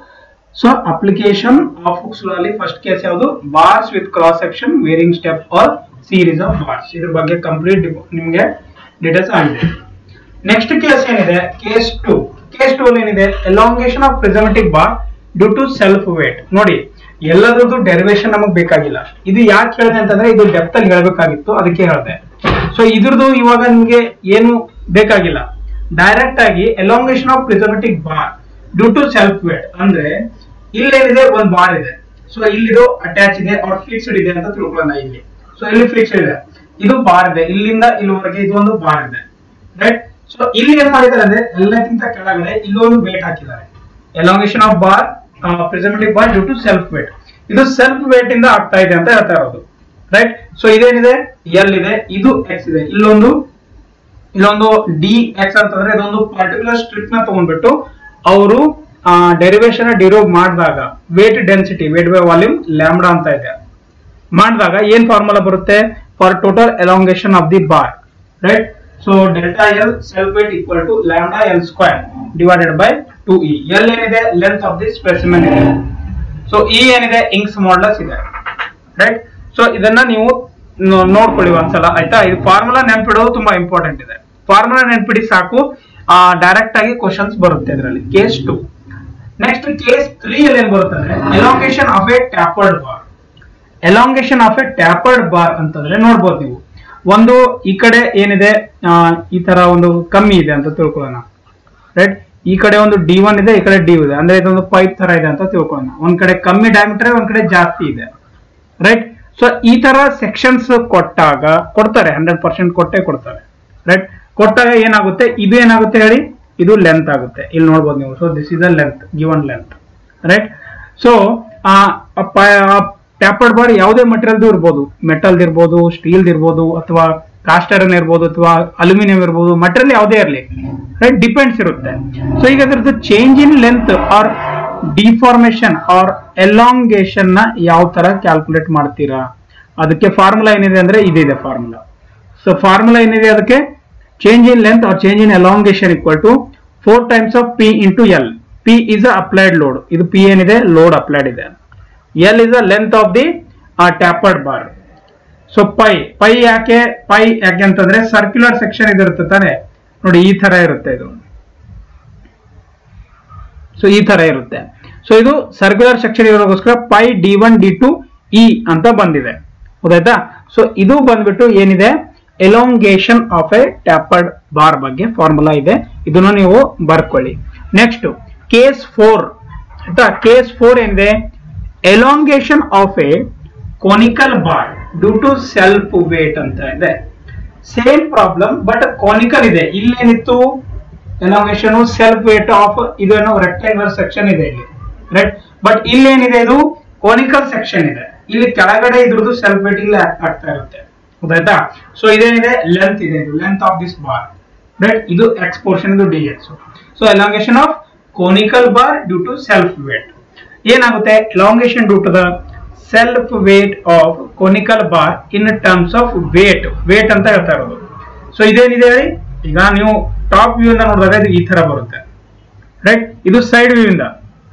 So application of Hooke's law ಅಲ್ಲಿ ಫಸ್ಟ್ ಕೇಸ್ ಯಾವುದು? Bars with cross section varying step or series of bars. ಇದ್ರ ಬಗ್ಗೆ ಕಂಪ್ಲೀಟ್ ನಿಮಗೆ ಡೀಟೇಲ್ಸ್ ಆಗಿದೆ. ನೆಕ್ಸ್ಟ್ ಕೇಸ್ ಏನಿದೆ? ಕೇಸ್ 2. ಕೇಸ್ 2 ಅಲ್ಲಿ ಏನಿದೆ? Elongation of prismatic bar due to self weight. ನೋಡಿ, ಎಲ್ಲದರದ್ದು ಡೆರಿವೇಶನ್ ನಮಗೆ ಬೇಕಾಗಿಲ್ಲ. ಇದು ಯಾಕೆ ಹೇಳಿದೆ ಅಂತಂದ್ರೆ ಇದು ಡೆಪ್ತ್ ಅಲ್ಲಿ ಹೇಳ್ಬೇಕಾಗಿತ್ತು, ಅದಕ್ಕೆ ಹೇಳಿದೆ. ಸೊ ಇದ್ರದ್ದು ಇವಾಗ ನಿಮ್ಗೆ ಏನು ಬೇಕಾಗಿಲ್ಲ, ಡೈರೆಕ್ಟ್ ಆಗಿ elongation of prismatic bar due to self weight. ಅಂದ್ರೆ ಇಲ್ಲೇನಿದೆ? ಒಂದು ಬಾರ್ ಇದೆ. ಸೊ ಇಲ್ಲಿದು ಅಟ್ಯಾಚ್ ಇದೆ ಆರ್ ಫಿಕ್ಸ್ಡ್ ಇದೆ ಅಂತ ತಿಳ್ಕೊಳ್ಳೋಣ. ಇಲ್ಲಿ ಸೊ ಇಲ್ಲಿ ಫಿಕ್ಸ್ಡ್ ಇದೆ, ಇದು ಬಾರ್ ಇದೆ, ಇಲ್ಲಿಂದ ಇಲ್ಲಿವರೆಗೆ ಇದು ಒಂದು ಬಾರ್ ಇದೆ, ರೈಟ್? ಸೊ ಇಲ್ಲಿ ಏನ್ ಮಾಡಿದ್ದಾರೆ ಅಂದ್ರೆ ಎಲ್ಲಕ್ಕಿಂತ ಕೆಳಗಡೆ ಇಲ್ಲೊಂದು ವೇಟ್ ಹಾಕಿದ್ದಾರೆ. Elongation of bar prismatic bar due to self weight. ಇದು ಸೆಲ್ಫ್ ವೇಟ್ ಇಂದ ಆಗ್ತಾ ಇದೆ ಅಂತ ಹೇಳ್ತಾ ಇರೋದು, ರೈಟ್? ಸೊ ಇದೇನಿದೆ? L ಇದೆ, ಇದು X ಇದೆ, ಇಲ್ಲೊಂದು DX ಅಂತಂದ್ರೆ ಇದೊಂದು ಪರ್ಟಿಕ್ಯುಲರ್ ಸ್ಟ್ರಿಪ್ ನ ತಗೊಂಡ್ಬಿಟ್ಟು ಅವರು ಡೆರಿವೇಶನ್ ಡಿರೈವ್ ಮಾಡಿದಾಗ weight density, weight by volume lambda ಅಂತ ಇದೆ, ಮಾಡಿದಾಗ ಏನ್ ಫಾರ್ಮುಲಾ ಬರುತ್ತೆ? For total elongation of the bar, right? So delta L self weight equal to lambda L square divided by 2E. L ಏನಿದೆ? ಲೆಂತ್ ಆಫ್ ದಿ ಸ್ಪೆಸಿಮೆನ್ ಇದೆ. So E ಏನಿದೆ? Young's modulus ಇದೆ, right? So ಇದನ್ನ ನೀವು ನೋಡ್ಕೊಳ್ಳಿ ಒಂದ್ಸಲ, ಆಯ್ತಾ? ಇದು ಫಾರ್ಮುಲಾ ನೆನ್ಪಿಡೋದು ತುಂಬಾ ಇಂಪಾರ್ಟೆಂಟ್ ಇದೆ. ಫಾರ್ಮುಲಾ ನೆನ್ಪಿಡಿ ಸಾಕು, ಡೈರೆಕ್ಟ್ ಆಗಿ ಕ್ವಶನ್ಸ್ ಬರುತ್ತೆ ಇದರಲ್ಲಿ. ಕೇಸ್ 2. ನೆಕ್ಸ್ಟ್ ಕೇಸ್ 3 ಅಲ್ಲಿ ಏನ್ ಬರುತ್ತೆ ಅಂದ್ರೆ elongation of a tapered bar. Elongation of a tapered bar ಅಂತಂದ್ರೆ ನೋಡ್ಬೋದು ನೀವು, ಒಂದು ಈ ಕಡೆ ಏನಿದೆ ಈ ತರ ಒಂದು ಕಮ್ಮಿ ಇದೆ ಅಂತ ತಿಳ್ಕೊಳ್ಳೋಣ, ರೈಟ್? ಈ ಕಡೆ ಒಂದು D1 ಇದೆ, ಈ ಕಡೆ D ಇದೆ, ಅಂದ್ರೆ ಇದೊಂದು ಪೈಪ್ ತರ ಇದೆ ಅಂತ ತಿಳ್ಕೊಳ್ಳೋಣ. ಒಂದ್ ಕಡೆ ಕಮ್ಮಿ ಡಯಾಮೀಟರ್, ಒಂದ್ ಕಡೆ ಜಾಸ್ತಿ ಇದೆ, ರೈಟ್? ಸೊ ಈ ತರ ಸೆಕ್ಷನ್ಸ್ ಕೊಡ್ತಾರೆ, 100% ಕೊಟ್ಟೆ ಕೊಡ್ತಾರೆ, ರೈಟ್? ಕೊಟ್ಟಾಗ ಏನಾಗುತ್ತೆ? ಇದು ಏನಾಗುತ್ತೆ ಹೇಳಿ? ಇದು ಲೆಂತ್ ಆಗುತ್ತೆ, ಇಲ್ಲಿ ನೋಡ್ಬೋದು ನೀವು. So this is the length, given length, right? So tapered bar ಯಾವುದೇ ಮಟೀರಿಯಲ್ ಇರ್ಬೋದು, ಮೆಟಲ್ ಇರ್ಬೋದು, ಸ್ಟೀಲ್ ಇರ್ಬೋದು, ಅಥವಾ ಕಾಸ್ಟ್ ಐರನ್ ಇರ್ಬೋದು, ಅಥವಾ ಅಲ್ಯೂಮಿನಿಯಂ ಇರ್ಬೋದು, ಮಟೀರಿಯಲ್ ಯಾವುದೇ ಇರಲಿ, ರೈಟ್? ಡಿಪೆಂಡ್ಸ್ ಇರುತ್ತೆ. ಸೊ ಈಗ ಅದರದ್ದು change in length or deformation or elongation ನ ಯಾವ ತರ ಕ್ಯಾಲ್ಕುಲೇಟ್ ಮಾಡ್ತೀರಾ? ಅದಕ್ಕೆ ಫಾರ್ಮುಲಾ ಏನಿದೆ ಅಂದ್ರೆ ಇದಿದೆ ಫಾರ್ಮುಲಾ. ಸೊ ಫಾರ್ಮುಲಾ ಏನಿದೆ ಅದಕ್ಕೆ? change in length or change in elongation equal to 4 times of P into L. P is the applied load. ಇದು P ಏನಿದೆ? load applied ಇದೆ. L is the length of the tapered bar. So pi ಯಾಕೆ ಅಂತಂದ್ರೆ circular section ಇದಿರುತ್ತೆ ತಾನೆ ನೋಡಿ, ಈ ತರ ಇರುತ್ತೆ ಇದು. ಸೊ ಈ ತರ ಇರುತ್ತೆ. ಸೊ ಇದು ಸರ್ಕ್ಯುಲರ್ ಸೆಕ್ಷನ್ ಇರೋಗೋಸ್ಕರ ಪೈ D1 D2 E ಅಂತ ಬಂದಿದೆ, ಗೊತ್ತಾಯ್ತಾ. ಸೊ ಇದು ಬಂದ್ಬಿಟ್ಟು ಏನಿದೆ, elongation of a tapered bar ಬಗ್ಗೆ ಫಾರ್ಮುಲಾ ಇದೆ, ಇದನ್ನು ನೀವು ಬರ್ಕೊಳ್ಳಿ. ನೆಕ್ಸ್ಟ್ ಕೇಸ್ 4 ಆಯ್ತಾ. ಕೇಸ್ 4 ಏನಿದೆ, elongation of a conical bar due to self weight ಅಂತ ಇದೆ. ಸೇಮ್ ಪ್ರಾಬ್ಲಮ್ ಬಟ್ ಕೋನಿಕಲ್ ಇದೆ. ಇಲ್ಲೇನಿತ್ತು ಎಲೋಂಗೇಶನ್ ಸೆಲ್ಫ್ ವೇಟ್ ಆಫ್, ಇದು ಏನೋ ರೆಕ್ಟಾಂಗ್ಯುಲರ್ ಸೆಕ್ಷನ್ ಇದೆ ಇಲ್ಲಿ, ರೈಟ್. ಬಟ್ ಇಲ್ಲೇನಿದೆ, ಇದು ಕೋನಿಕಲ್ ಸೆಕ್ಷನ್ ಇದೆ. ಇಲ್ಲಿ ಕೆಳಗಡೆ ಇದ್ರದ್ದು ಸೆಲ್ಫ್ ವೇಟ್ ಇಲ್ಲಿ ಆಗ್ತಾ ಇರುತ್ತೆ, ಗೊತ್ತಾಯ್ತಾ. ಸೊ ಇದೇನಿದೆ, ಲೆಂತ್ ಇದೆ, ಇದು length of this bar, right. ಇದು ಎಕ್ಸ್ ಪೋರ್ಷನ್, ಇದು d x. So elongation of conical bar due to self weight ಏನಾಗುತ್ತೆ, elongation due to the self weight of conical bar in terms of weight ಅಂತ ಹೇಳ್ತಾ ಇರೋದು. So ಇದೇನಿದೆ ಹೇಳಿ, ಈಗ ನೀವು top view ಇಂದ ನೋಡಿದಾಗ ಇದು ಈ ತರ ಬರುತ್ತೆ, ರೈಟ್. ಇದು ಸೈಡ್ ವ್ಯೂ ಇಂದ,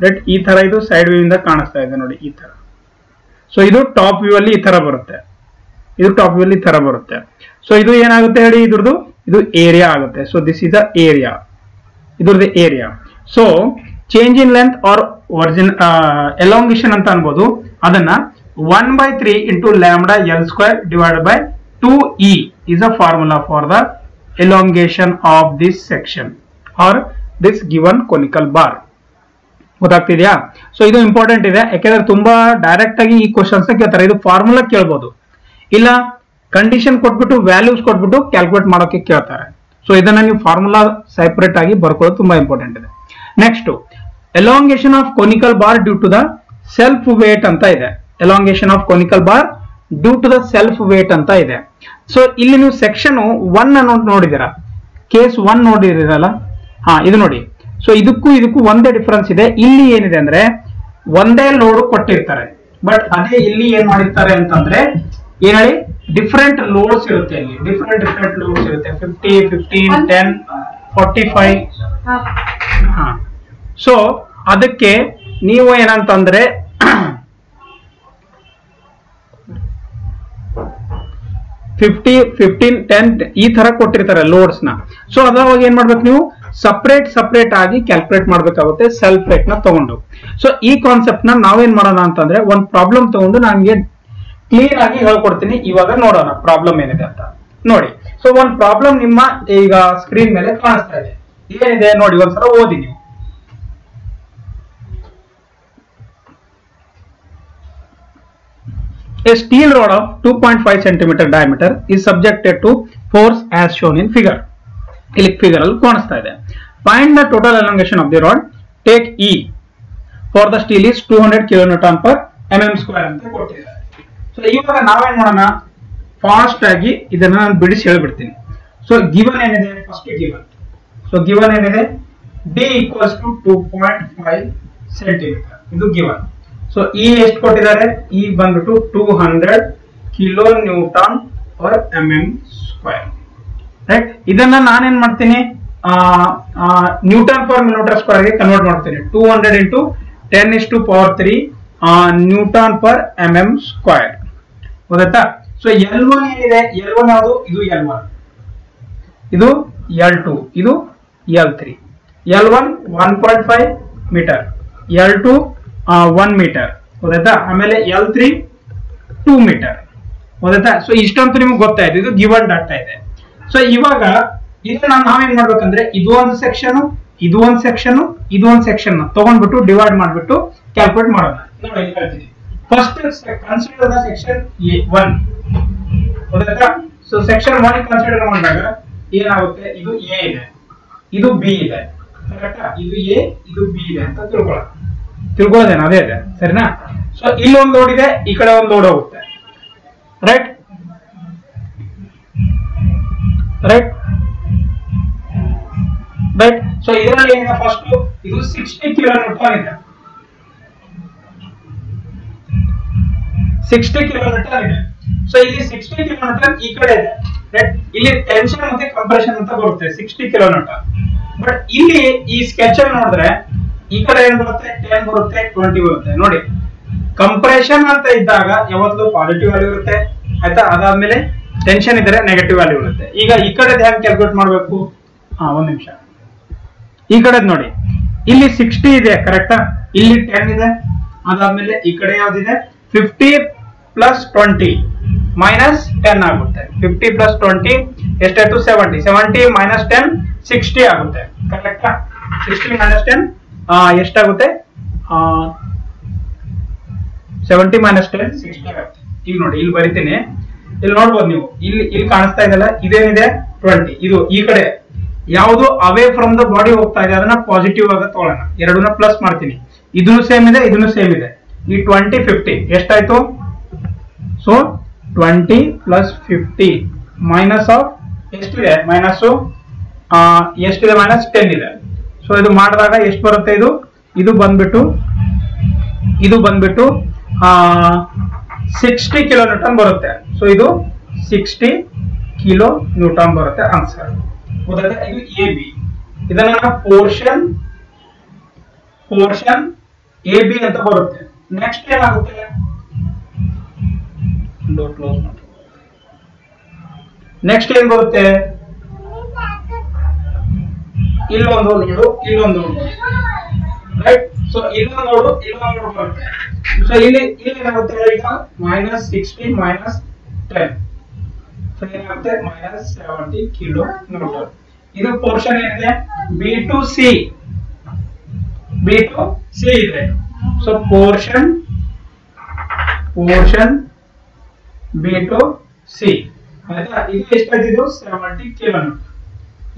ರೈಟ್, ಈ ತರ ಇದು ಸೈಡ್ ವ್ಯೂ ಇಂದ ಕಾಣಿಸ್ತಾ ಇದೆ ನೋಡಿ, ಈ ತರ. ಸೊ ಇದು ಟಾಪ್ ವ್ಯೂ ಅಲ್ಲಿ ಈ ತರ ಬರುತ್ತೆ, ಇದು ಟಾಪ್ ವ್ಯೂ ಅಲ್ಲಿ ಈ ತರ ಬರುತ್ತೆ. ಸೊ ಇದು ಏನಾಗುತ್ತೆ ಹೇಳಿ, ಇದ್ರದ್ದು ಇದು ಏರಿಯಾ ಆಗುತ್ತೆ. So this is the area, ಇದ್ರದ್ದು area. So change in length or origin elongation ಅಂತ ಅನ್ಬೋದು. ಅದನ್ನ 1/3 into lambda L square divided by 2E is a formula for the elongation of this section or this given conical bar. ಗೊತ್ತಾಗ್ತಿದ್ಯಾ. So ಇದು important ಇದೆ, ಯಾಕೆಂದ್ರೆ ತುಂಬಾ direct ಆಗಿ ಈ ಕ್ವಶನ್ಸ್ ಕೇಳ್ತಾರೆ. ಇದು ಫಾರ್ಮುಲಾ ಕೇಳ್ಬೋದು, ಇಲ್ಲ ಕಂಡೀಷನ್ ಕೊಟ್ಬಿಟ್ಟು ವ್ಯಾಲ್ಯೂಸ್ ಕೊಟ್ಬಿಟ್ಟು ಕ್ಯಾಲ್ಕುಲೇಟ್ ಮಾಡೋಕೆ ಕೇಳ್ತಾರೆ. ಸೊ ಇದನ್ನ ನೀವು ಫಾರ್ಮುಲಾ ಸೆಪರೇಟ್ ಆಗಿ ಬರ್ಕೊಳ್ಳೋದು ತುಂಬಾ ಇಂಪಾರ್ಟೆಂಟ್ ಇದೆ. Next elongation of conical bar due to the self weight ಅಂತ ಇದೆ. Elongation of conical bar due to the self weight ಅಂತ ಇದೆ. ಸೊ ಇಲ್ಲಿ ನೀವು ಸೆಕ್ಷನ್ 1 ಅನ್ನು ನೋಡಿದಿರಾ, ಕೇಸ್ 1 ನೋಡಿದಿರಲ್ಲ, ಹಾ ಇದು ನೋಡಿ. ಸೊ ಇದಕ್ಕೂ ಒಂದೇ ಡಿಫರೆನ್ಸ್ ಇದೆ. ಇಲ್ಲಿ ಏನಿದೆ ಅಂದ್ರೆ ಒಂದೇ ಲೋಡ್ ಕೊಟ್ಟಿರ್ತಾರೆ, ಬಟ್ ಅದೇ ಇಲ್ಲಿ ಏನ್ ಮಾಡಿರ್ತಾರೆ ಅಂತಂದ್ರೆ ಏನ್ ಹೇಳಿ, ಡಿಫರೆಂಟ್ ಲೋಡ್ಸ್ ಇರುತ್ತೆ. ಇಲ್ಲಿ ಡಿಫರೆಂಟ್ ಲೋಡ್ಸ್ ಇರುತ್ತೆ, 50, 15, 10, 45. ಹಾ, ಸೊ ಅದಕ್ಕೆ ನೀವು ಏನಂತಂದ್ರೆ 50, 15, 10 ಈ ತರ ಕೊಟ್ಟಿರ್ತಾರೆ ಲೋಡ್ಸ್ ನ. ಸೊ ಅದ್ರವಾಗ ಏನ್ ಮಾಡ್ಬೇಕು, ನೀವು ಸಪರೇಟ್ ಆಗಿ ಕ್ಯಾಲ್ಕುಲೇಟ್ ಮಾಡ್ಬೇಕಾಗುತ್ತೆ ಸೆಲ್ಫ್ ವೇಟ್ ನ ತಗೊಂಡು. ಸೊ ಈ ಕಾನ್ಸೆಪ್ಟ್ ನ ನಾವೇನ್ ಮಾಡೋಣ ಅಂತಂದ್ರೆ, ಒಂದು ಪ್ರಾಬ್ಲಮ್ ತಗೊಂಡು ನನಗೆ ಕ್ಲಿಯರ್ ಆಗಿ ಹೇಳ್ಕೊಡ್ತೀನಿ. ಇವಾಗ ನೋಡೋಣ ಪ್ರಾಬ್ಲಮ್ ಏನಿದೆ ಅಂತ ನೋಡಿ. ಸೊ ಒಂದು ಪ್ರಾಬ್ಲಮ್ ನಿಮ್ಮ ಈಗ ಸ್ಕ್ರೀನ್ ಮೇಲೆ ಕಾಣಿಸ್ತಾ ಇದೆ, ಏನಿದೆ ನೋಡಿ, ಒಂದ್ಸಲ ಓದಿ ನೀವು. A steel rod of 2.5 cm diameter is subjected to force as shown in figure. ಇಲ್ಲಿ ಫಿಗರ್ ಅಲ್ಲಿ ಕಾಣಿಸ್ತಾ ಇದೆ. Find the total elongation of the rod. Take E for the steel is 200 kN/mm² ಅಂತ ಕೊಟ್ಟಿದ್ದಾರೆ. ಸೊ ಇವಾಗ ನಾವೇನ್ ಮಾಡೋಣ, ಫಾಸ್ಟ್ ಆಗಿ ಇದನ್ನ ನಾನು ಬಿಡಿಸಿ ಹೇಳ್ಬಿಡ್ತೀನಿ. ಸೊ ಗಿವನ್ ಏನಿದೆ, ಫಸ್ಟ್ ಗಿವನ್. ಸೊ ಗಿವನ್ ಏನಿದೆ, D equals to 2.5 cm, ಇದು ಗಿವನ್. ಸೊ ಇ ಎಷ್ಟು ಕೊಟ್ಟಿದ್ದಾರೆ, ಇ ಬಂದ್ಬಿಟ್ಟು 200 kN/mm², ರೈಟ್. ಇದನ್ನ ನಾನೇನ್ ಮಾಡ್ತೀನಿ, Nm/m² ಗೆ ಕನ್ವರ್ಟ್ ಮಾಡ್ತೀನಿ. 200 into 10⁻³ Nm/mm², ಗೊತ್ತಾಯ್ತಾ. ಸೊ L1 ಏನಿದೆ, L1 ಯಾವುದು, ಇದು L1, ಇದು L2, ಇದು L3. L1 1.5 metre, L2 1 metre, ಗೊತ್ತಾಯ್ತಾ. ಆಮೇಲೆ L3 2 ಮೀಟರ್, ಗೊತ್ತಾಯ್ತಾ. ಸೊ ಇಷ್ಟಂತೂ ನಿಮ್ಗೆ ಗೊತ್ತಾಯ್ತು, ಇದು ಗಿವನ್ ಡಾಟಾ ಇದೆ. ಸೊ ಇವಾಗ ಇದನ್ನ ನಾವೇನ್ ಮಾಡ್ಬೇಕಂದ್ರೆ, ಇದು ಒಂದು ಸೆಕ್ಷನ್, ಇದು ಒಂದು ಸೆಕ್ಷನ್, ಇದು ಒಂದು ಸೆಕ್ಷನ್ ತಗೊಂಡ್ಬಿಟ್ಟು ಡಿವೈಡ್ ಮಾಡ್ಬಿಟ್ಟು ಕ್ಯಾಲ್ಕುಲೇಟ್ ಮಾಡೋಣ. ನೋಡಿ ಹೇಳ್ತೀನಿ. First consider the section A1, ಗೊತ್ತಾಯ್ತಾ. ಸೊ ಸೆಕ್ಷನ್ 1 ಕನ್ಸಿಡರ್ ಮಾಡಿದಾಗ ಏನಾಗುತ್ತೆ, ಇದು ಎ ಇದೆ, ಇದು ಬಿ ಇದೆ, ಕರೆಕ್ಟಾ. ಇದು ಎ, ಇದು ಬಿ ಇದೆ ಅಂತ ತಿಳ್ಕೊಳ್ಳೋದೇನ, ಅದೇ ಇದೆ, ಸರಿನಾ. ಸೊ ಇಲ್ಲೊಂದು ಲೋಡ್ ಇದೆ, ಈ ಕಡೆ ಒಂದು ಲೋಡ್ ಹೋಗುತ್ತೆ, ರೈಟ್. ಸೊ ಇದರಲ್ಲಿ ಏನಿದೆ, ಫಸ್ಟ್ ಇದು 60 kN ಇದೆ, 60 kN ಇದೆ. ಸೊ ಇಲ್ಲಿ 60 kN ಈ ಕಡೆ ಇದೆ, ರೈಟ್. ಇಲ್ಲಿ ಟೆನ್ಷನ್ ಮತ್ತೆ ಕಂಪ್ರೆಷನ್ ಅಂತ ಬರುತ್ತೆ 60 kN. ಬಟ್ ಇಲ್ಲಿ ಈ ಸ್ಕೆಚ್ ಅಲ್ಲಿ ನೋಡಿದ್ರೆ ಈ ಕಡೆ ಏನ್ ಬರುತ್ತೆ, 10 ಬರುತ್ತೆ, 20 ಬರುತ್ತೆ. ನೋಡಿ, ಕಂಪ್ರೆಷನ್ ಅಂತ ಇದ್ದಾಗ ಯಾವತ್ತೂ ಪಾಸಿಟಿವ್ ವ್ಯಾಲ್ಯೂ ಇರುತ್ತೆ, ಆಯ್ತಾ. ಅದಾದ್ಮೇಲೆ ಟೆನ್ಷನ್ ಇದ್ರೆ ನೆಗೆಟಿವ್ ವ್ಯಾಲ್ಯೂ ಇರುತ್ತೆ. ಈಗ ಈ ಕಡೆ ಹ್ಯಾಂಗ್ ಕ್ಯಾಲ್ಕುಲೇಟ್ ಮಾಡ್ಬೇಕು, ಒಂದ್ ನಿಮಿಷ. ಈ ಕಡೆ ನೋಡಿ, ಇಲ್ಲಿ 60 ಇದೆ, ಕರೆಕ್ಟಾ. ಇಲ್ಲಿ 10 ಇದೆ, ಅದಾದ್ಮೇಲೆ ಈ ಕಡೆ ಯಾವ್ದಿದೆ 50 ಪ್ಲಸ್ 20 ಮೈನಸ್ 10 ಆಗುತ್ತೆ. 50 ಪ್ಲಸ್ 20 ಎಷ್ಟಾಯ್ತು 70. 70 ಮೈನಸ್ 10 60 ಆಗುತ್ತೆ. ಕರೆಕ್ಟಾ? 60 ಮೈನಸ್ 10 ಎಷ್ಟಾಗುತ್ತೆ? 70 ಮೈನಸ್ 10 60 ಆಗುತ್ತೆ. ಈಗ ನೋಡಿ ಇಲ್ಲಿ ಬರಿತೀನಿ, ಇಲ್ಲಿ ನೋಡ್ಬೋದು ನೀವು, ಇಲ್ಲಿ ಕಾಣಿಸ್ತಾ ಇದೆಲ್ಲ ಇದೇನಿದೆ 20. ಇದು ಈ ಕಡೆ ಯಾವುದು ಅವೇ ಫ್ರಮ್ ದ ಬಾಡಿ ಹೋಗ್ತಾ ಇದೆ ಅದನ್ನ ಪಾಸಿಟಿವ್ ಆಗಿ ತಗೊಳ್ಳೋಣ. ಎರಡನ್ನ ಪ್ಲಸ್ ಮಾಡ್ತೀನಿ. ಇದನ್ನು ಸೇಮ್ ಇದೆ, ಇದನ್ನು ಸೇಮ್ ಇದೆ. ಈ 20 50 ಎಷ್ಟಾಯ್ತು? ಸೊ 20 ಪ್ಲಸ್ 50 ಮೈನಸ್ ಆಫ್ ಎಷ್ಟಿದೆ? ಮೈನಸ್ ಎಷ್ಟಿದೆ? ಮೈನಸ್ 10 ಇದೆ. ಸೊ ಇದು ಮಾಡಿದಾಗ ಎಷ್ಟು ಬರುತ್ತೆ? ಇದು ಬಂದ್ಬಿಟ್ಟು 60 ಕಿಲೋ ನ್ಯೂಟನ್ ಬರುತ್ತೆ. ಸೊ ಇದು 60 ಕಿಲೋ ನ್ಯೂಟನ್ ಬರುತ್ತೆ ಆನ್ಸರ್. ಗೊತ್ತಾಯ್ತಾ? ಇದು ಎ ಬಿ. ಇದನ್ನ ಪೋರ್ಷನ್ ಎ ಬಿ ಅಂತ ಬರುತ್ತೆ. ನೆಕ್ಸ್ಟ್ ಏನಾಗುತ್ತೆ? ಡೋರ್ ಕ್ಲೋಸ್ ಮಾಡಿ. ನೆಕ್ಸ್ಟ್ ಏನ್ ಬರುತ್ತೆ? ಇಲ್ಲೊಂದು ನೋಡು, ಇಲ್ಲೊಂದು ರೈಟ್. ಸೊ ಇಲ್ಲೊಂದು ನೋಡು, ಇಲ್ಲೊಂದು ನೋಡು ಬರುತ್ತೆ. ಸೊ ಇಲ್ಲಿ ಏನಾಗುತ್ತೆ? ಈಗ ಮೈನಸ್ 60 ಮೈನಸ್ 10, ಸೊ ಏನಾಗುತ್ತೆ? Minus 70 kilo newton. ಇದು ಪೋರ್ಷನ್ ಏನಿದೆ? ಬಿ ಟು ಸಿ ಇದೆ. So portion B to C ಆಯ್ತಾ? ಇದು ಎಷ್ಟಾಯ್ತು? 70 ಕಿಲೋ ನ್ಯೂಟನ್.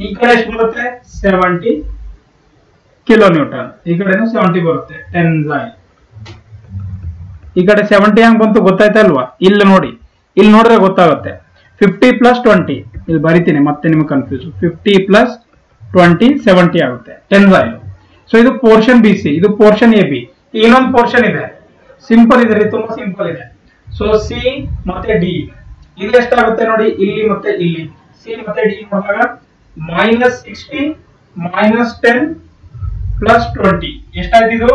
ಈ ಕಡೆ ಎಷ್ಟು ಬರುತ್ತೆ? 70 ಕಿಲೋ ನ್ಯೂಟನ್. ಈ ಕಡೆನೂ 70 ಬರುತ್ತೆ. ಟೆನ್ಸೈಲ್ ಈ ಕಡೆ 70 ಹೆಂಗ್ ಬಂತು ಗೊತ್ತಾಯ್ತಾ ಅಲ್ವಾ? ಇಲ್ಲಿ ನೋಡಿ, ಇಲ್ಲಿ ನೋಡಿದ್ರೆ ಗೊತ್ತಾಗುತ್ತೆ. 50 ಪ್ಲಸ್ 20 ಇಲ್ಲಿ ಬರಿತೀನಿ, ಮತ್ತೆ ನಿಮ್ಗೆ ಕನ್ಫ್ಯೂಸ್. 50 ಪ್ಲಸ್ 20 70 ಆಗುತ್ತೆ ಟೆನ್ಸೈಲ್. ಸೊ ಇದು ಪೋರ್ಷನ್ ಬಿ ಸಿ, ಇದು ಪೋರ್ಷನ್ ಎ ಬಿ. ಇನ್ನೊಂದು ಪೋರ್ಷನ್ ಇದೆ, ಸಿಂಪಲ್ ಇದೆ, ತುಂಬಾ ಸಿಂಪಲ್ ಇದೆ. ಸೊ ಸಿ ಮತ್ತೆ ಡಿ, ಇಲ್ಲಿ ಎಷ್ಟಾಗುತ್ತೆ ನೋಡಿ? ಇಲ್ಲಿ ಮತ್ತೆ ಇಲ್ಲಿ ಸಿ ಮತ್ತೆ ಡಿ ನೋಡಿದಾಗ ಮೈನಸ್ 60 ಮೈನಸ್ 10 ಪ್ಲಸ್ 20 ಎಷ್ಟಾಯ್ತು? ಇದು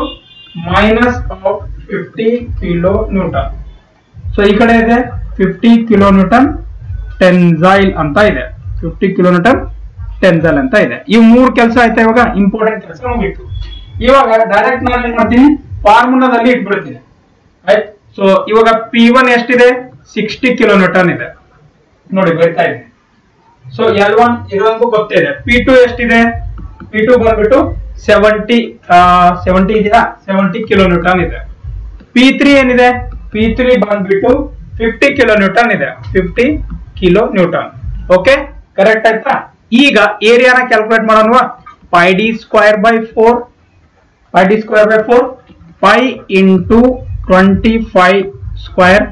minus of 50 kilo Newton. So ಈ ಕಡೆ ಇದೆ 50 ಕಿಲೋ ನ್ಯೂಟನ್ ಟೆನ್ಸೈಲ್ ಅಂತ ಇದೆ. 50 ಕಿಲೋ ನ್ಯೂಟನ್ ಟೆನ್ಸೈಲ್ ಅಂತ ಇದೆ. ಈ ಮೂರು ಕೆಲಸ ಆಯ್ತಾ? ಇವಾಗ ಇಂಪಾರ್ಟೆಂಟ್ ಕೆಲಸ ಮುಗಿತು. ಇವಾಗ ಡೈರೆಕ್ಟ್ ನಾನು ಏನ್ ಮಾಡ್ತೀನಿ? ಫಾರ್ಮುಲಾದಲ್ಲಿ ಇಟ್ಬಿಡ್ತೀನಿ. ಆಯ್ತು. ಸೊ ಇವಾಗ P1 ಎಷ್ಟಿದೆ? 60 ಕಿಲೋ ನ್ಯೂಟನ್ ಇದೆ ನೋಡಿ, ಬರಿತಾ ಇದ್ದೀನಿ. ಸೊ L1 ಇದೊಂದು ಗೊತ್ತಿದೆ. P2 ಎಷ್ಟಿದೆ? P2 ಬಂದ್ಬಿಟ್ಟು 70 ಇದೆಯಾ? 70 ಕಿಲೋ ನ್ಯೂಟನ್ ಇದೆ. P3 ಏನಿದೆ? P3 ಬಂದ್ಬಿಟ್ಟು 50 ಕಿಲೋ ನ್ಯೂಟನ್ ಇದೆ. 50 ಕಿಲೋ ನ್ಯೂಟನ್. ಓಕೆ, ಕರೆಕ್ಟ್ ಆಯ್ತಾ? ಈಗ ಏರಿಯಾನ ಕ್ಯಾಲ್ಕುಲೇಟ್ ಮಾಡೋಣವಾ? pi d square by 4 5 into 25 square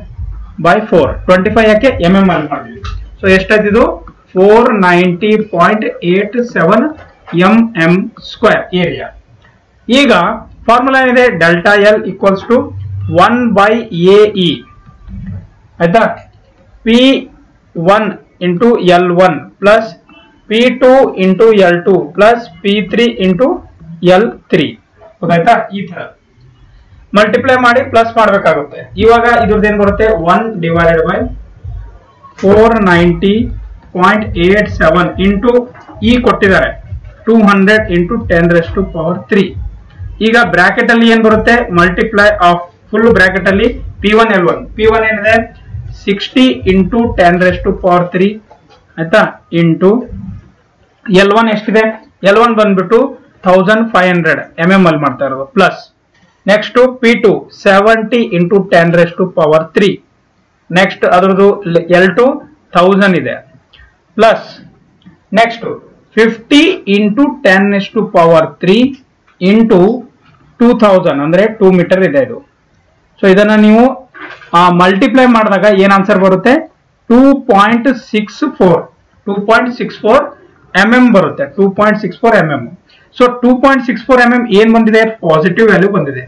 by 4. 25 ಯಾಕೆ? mm ಅಲ್ಲಿ ಮಾಡಿದ್ವಿ. ಸೊ ಎಷ್ಟಾಯ್ತು? 490.87 mm ಸ್ಕ್ವೇರ್ ಏರಿಯಾ. ಈಗ ಫಾರ್ಮುಲಾ ಏನಿದೆ? Delta L equals to 1 by A E ಆಯ್ತಾ? P1 into L1 plus P2 into L2 plus P3 into L3. ಗೊತ್ತಾಯ್ತಾ? ಈ ತರ ಮಲ್ಟಿಪ್ಲೈ ಮಾಡಿ ಪ್ಲಸ್ ಮಾಡಬೇಕಾಗುತ್ತೆ. ಇವಾಗ ಇದ್ರದ್ದು ಏನ್ ಬರುತ್ತೆ? 1 ಡಿವೈಡೆಡ್ ಬೈ 490.87 ಇಂಟು ಇ ಕೊಟ್ಟಿದ್ದಾರೆ 200 ಇಂಟು 10⁻³ ಈಗ ಬ್ರಾಕೆಟ್ ಅಲ್ಲಿ ಏನ್ ಬರುತ್ತೆ? ಮಲ್ಟಿಪ್ಲೈ ಆಫ್ ಫುಲ್ ಬ್ರಾಕೆಟ್ ಅಲ್ಲಿ P1 L1. P1 ಏನಿದೆ? 60 ಇಂಟು 10⁻³ ಆಯ್ತಾ? ಇಂಟು L1 ಎಷ್ಟಿದೆ? L1 ಬಂದ್ಬಿಟ್ಟು 1500 mm ಅಲ್ಲಿ ಮಾಡ್ತಾ ಇರೋದು plus. Next P2 70 into 10⁻³ next ಅದರದ್ದು L2 1000 ಇದೆ ಪ್ಲಸ್ ನೆಕ್ಸ್ಟ್ 50 ಇಂಟು 10⁻³ ಇಂಟು 2000 ಅಂದ್ರೆ 2 ಮೀಟರ್ ಇದೆ ಇದು. ಸೊ ಇದನ್ನ ನೀವು ಮಲ್ಟಿಪ್ಲೈ ಮಾಡಿದಾಗ ಏನ್ ಆನ್ಸರ್ ಬರುತ್ತೆ? 2.64 mm ಬರುತ್ತೆ. 2.64 mm. ಸೊ 2.64 mm ಏನ್ ಬಂದಿದೆ? ಪಾಸಿಟಿವ್ ವ್ಯಾಲ್ಯೂ ಬಂದಿದೆ.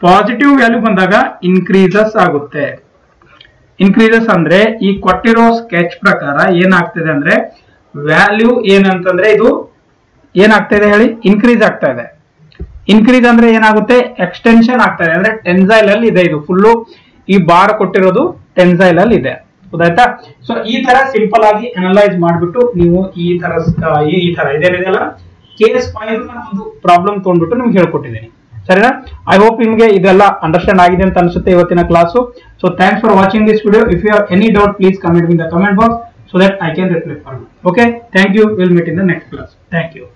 ಪಾಸಿಟಿವ್ ವ್ಯಾಲ್ಯೂ ಬಂದಾಗ ಇನ್ಕ್ರೀಸಸ್ ಆಗುತ್ತೆ. ಇನ್ಕ್ರೀಸಸ್ ಅಂದ್ರೆ ಈ ಕೊಟ್ಟಿರೋ ಸ್ಕೆಚ್ ಪ್ರಕಾರ ಏನಾಗ್ತಿದೆ ಅಂದ್ರೆ ವ್ಯಾಲ್ಯೂ ಏನಂತಂದ್ರೆ ಇದು ಏನಾಗ್ತಾ ಇದೆ ಹೇಳಿ? ಇನ್ಕ್ರೀಸ್ ಆಗ್ತಾ ಇದೆ. ಇನ್ಕ್ರೀಸ್ ಅಂದ್ರೆ ಏನಾಗುತ್ತೆ? ಎಕ್ಸ್ಟೆನ್ಷನ್ ಆಗ್ತಾ ಇದೆ. ಅಂದ್ರೆ ಟೆನ್ಸೈಲ್ ಅಲ್ಲಿ ಇದೆ. ಇದು ಫುಲ್ಲು ಈ ಬಾರ್ ಕೊಟ್ಟಿರೋದು ಟೆನ್ಸೈಲ್ ಅಲ್ಲಿ ಇದೆ. ಗೊತ್ತಾಯ್ತಾ? ಸೊ ಈ ತರ ಸಿಂಪಲ್ ಆಗಿ ಅನಲೈಸ್ ಮಾಡ್ಬಿಟ್ಟು ನೀವು ಈ ತರ ಇದೇನಿದೆಯಲ್ಲ ಕೇಸ್ 5 ಒಂದು ಪ್ರಾಬ್ಲಮ್ ತಗೊಂಡ್ಬಿಟ್ಟು ನಿಮ್ಗೆ ಹೇಳ್ಕೊಟ್ಟಿದ್ದೀನಿ. ಸರಿನಾ? ಐ ಹೋಪ್ ನಿಮಗೆ ಇದೆಲ್ಲ ಅಂಡರ್ಸ್ಟ್ಯಾಂಡ್ ಆಗಿದೆ ಅಂತ ಅನ್ಸುತ್ತೆ ಇವತ್ತಿನ class. So thanks for watching this video. If you have any doubt please comment in the comment box so that I can reply for you. Okay, thank you. We'll meet in the next class. Thank you.